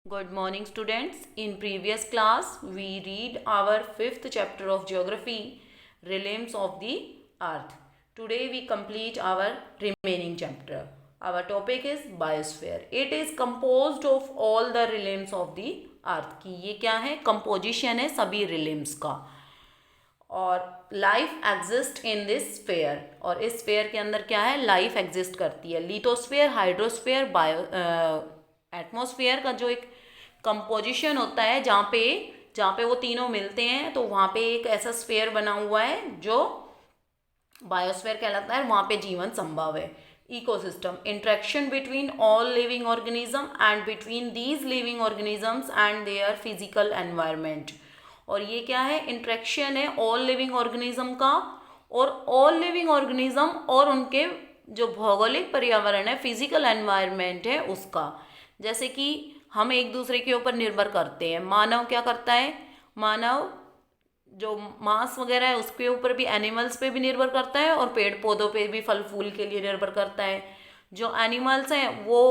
Good morning, students. In previous class, we read our fifth chapter of geography, Realms of the Earth. Today, we complete our remaining chapter. Our topic is biosphere. It is composed of all the realms of the earth. कि ये क्या है? Composition है सभी realms का. और life exist in this sphere, और इस स्फेयर के अंदर क्या है? लाइफ एग्जिस्ट करती है. लिथोस्फेयर, हाइड्रोस्फेयर, बायो एटमॉस्फेयर का जो एक कंपोजिशन होता है जहाँ पे वो तीनों मिलते हैं, तो वहाँ पे एक ऐसा स्फेयर बना हुआ है जो बायोस्फेयर कहलाता है. वहाँ पे जीवन संभव है. Ecosystem, interaction between all living organism and between these living organisms and their physical environment. और ये क्या है? इंटरेक्शन है ऑल लिविंग ऑर्गेनिज्म का और ऑल लिविंग ऑर्गेनिज्म और उनके जो भौगोलिक पर्यावरण है, फिजिकल एनवायरनमेंट है उसका. जैसे कि हम एक दूसरे के ऊपर निर्भर करते हैं. मानव क्या करता है? मानव जो मांस वगैरह है उसके ऊपर भी, एनिमल्स पे भी निर्भर करता है और पेड़ पौधों पे भी फल फूल के लिए निर्भर करता है. जो एनिमल्स हैं वो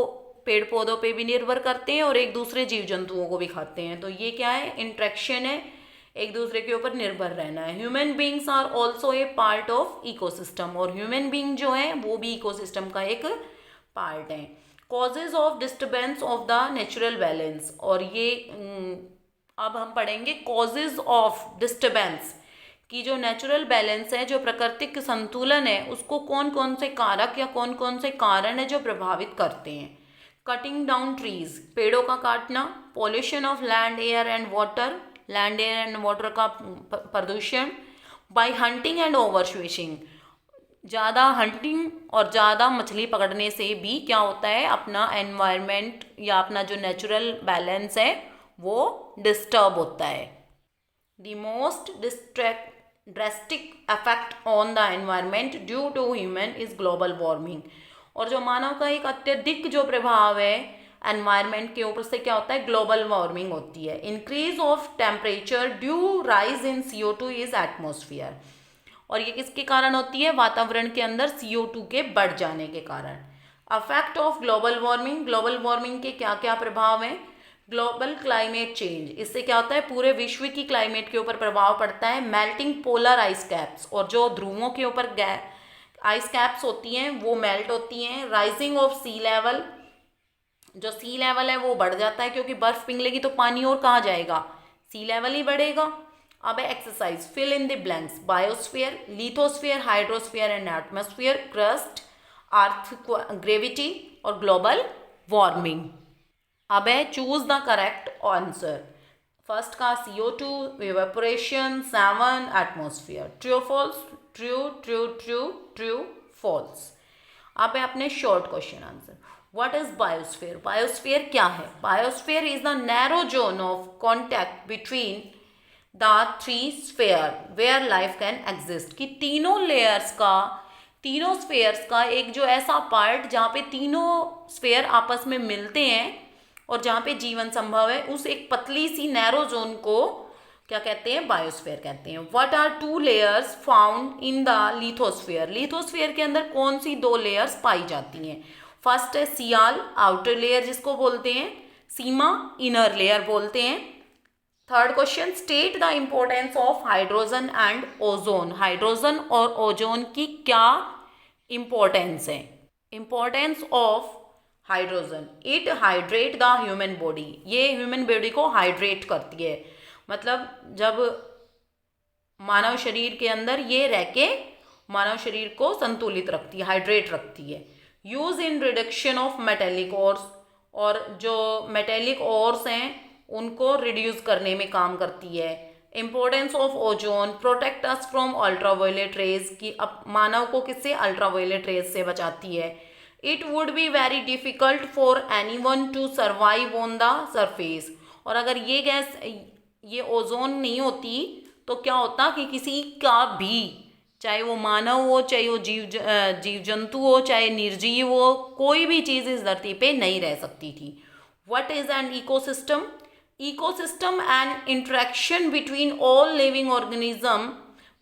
पेड़ पौधों पे भी निर्भर करते हैं और एक दूसरे जीव जंतुओं को भी खाते हैं. तो ये क्या है? इंटरेक्शन है, एक दूसरे के ऊपर निर्भर रहना है. Human beings are also a part of ecosystem, और ह्यूमन बींग जो है वो भी इकोसिस्टम का एक पार्ट है. Causes of disturbance of the natural balance, और ये अब हम पढ़ेंगे कॉजेज ऑफ डिस्टर्बेंस कि जो नेचुरल बैलेंस है, जो प्राकृतिक संतुलन है, उसको कौन कौन से कारक या कौन कौन से कारण है जो प्रभावित करते हैं. कटिंग डाउन ट्रीज, पेड़ों का काटना. Pollution of land, air and water, land air and water का प्रदूषण. Bye hunting and over fishing, ज़्यादा हंटिंग और ज़्यादा मछली पकड़ने से भी क्या होता है? अपना एनवायरनमेंट या अपना जो नेचुरल बैलेंस है वो डिस्टर्ब होता है. The most drastic effect on the environment due to human is global warming. और जो मानव का एक अत्यधिक जो प्रभाव है एनवायरनमेंट के ऊपर से क्या होता है? ग्लोबल वार्मिंग होती है. Increase of temperature due rise in CO2 is atmosphere. और ये किसके कारण होती है? वातावरण के अंदर CO2 के बढ़ जाने के कारण. Affect of global warming, global warming के क्या क्या प्रभाव हैं? ग्लोबल क्लाइमेट चेंज, इससे क्या होता है? पूरे विश्व की क्लाइमेट के ऊपर प्रभाव पड़ता है. मेल्टिंग पोलर आइस कैप्स, और जो ध्रुवों के ऊपर आइस कैप्स होती हैं वो मेल्ट होती हैं. राइजिंग ऑफ सी लेवल, जो सी लेवल है वो बढ़ जाता है क्योंकि बर्फ पिघलेगी तो पानी और कहाँ जाएगा? सी लेवल ही बढ़ेगा. अब exercise, fill in the blanks. Biosphere, lithosphere, hydrosphere and atmosphere, crust, earth gravity और ग्लोबल वार्मिंग. अब है choose the correct answer. First का CO2, evaporation, 7 atmosphere. True false? True true true true false. अब है अपने short question answer. What is biosphere? Biosphere क्या है? Biosphere is the narrow zone of contact between the three sphere where life can exist. कि तीनों layers का, तीनों spheres का एक जो ऐसा पार्ट जहाँ पे तीनों स्फेयर आपस में मिलते हैं और जहाँ पे जीवन संभव है, उस एक पतली सी नैरो जोन को क्या कहते हैं? बायोस्फीयर कहते हैं. What are 2 layers found in the lithosphere? Lithosphere के अंदर कौन सी 2 लेयर्स पाई जाती हैं? फर्स्ट है सियाल, आउटर लेयर जिसको बोलते हैं. सीमा, इनर लेयर बोलते हैं. Third question, state the importance of hydrogen and ozone. Hydrogen और ओजोन की क्या इम्पोर्टेंस है? Importance of hydrogen, it hydrate the human body. ये ह्यूमन बॉडी को हाइड्रेट करती है. मतलब जब मानव शरीर के अंदर ये रह के मानव शरीर को संतुलित रखती है, हाइड्रेट रखती है. Use in reduction of metallic ores, और जो मेटेलिक ओर्स हैं उनको रिड्यूस करने में काम करती है. Importance of ozone, protect us from ultraviolet rays, की अब मानव को किससे? अल्ट्रावायलेट रेज से बचाती है. It would be very difficult for any one two survive on the surface. और अगर ये गैस, ये ओजोन नहीं होती तो क्या होता कि किसी का भी, चाहे वो मानव हो, चाहे वो जीव जंतु हो, चाहे निर्जीव हो, कोई भी चीज़ इस धरती पे नहीं रह सकती थी. What is an ecosystem? ecosystem and interaction between all living organism,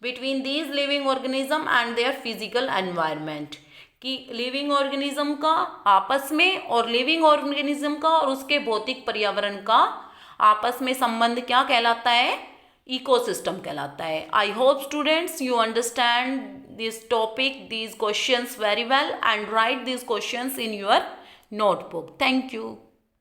between these living organism and their physical environment. कि लिविंग ऑर्गेनिज्म का आपस में और लिविंग ऑर्गेनिज्म का और उसके भौतिक पर्यावरण का आपस में संबंध क्या कहलाता है? इकोसिस्टम कहलाता है. I hope students you understand this topic, these questions very well and write these questions in your notebook. Thank you.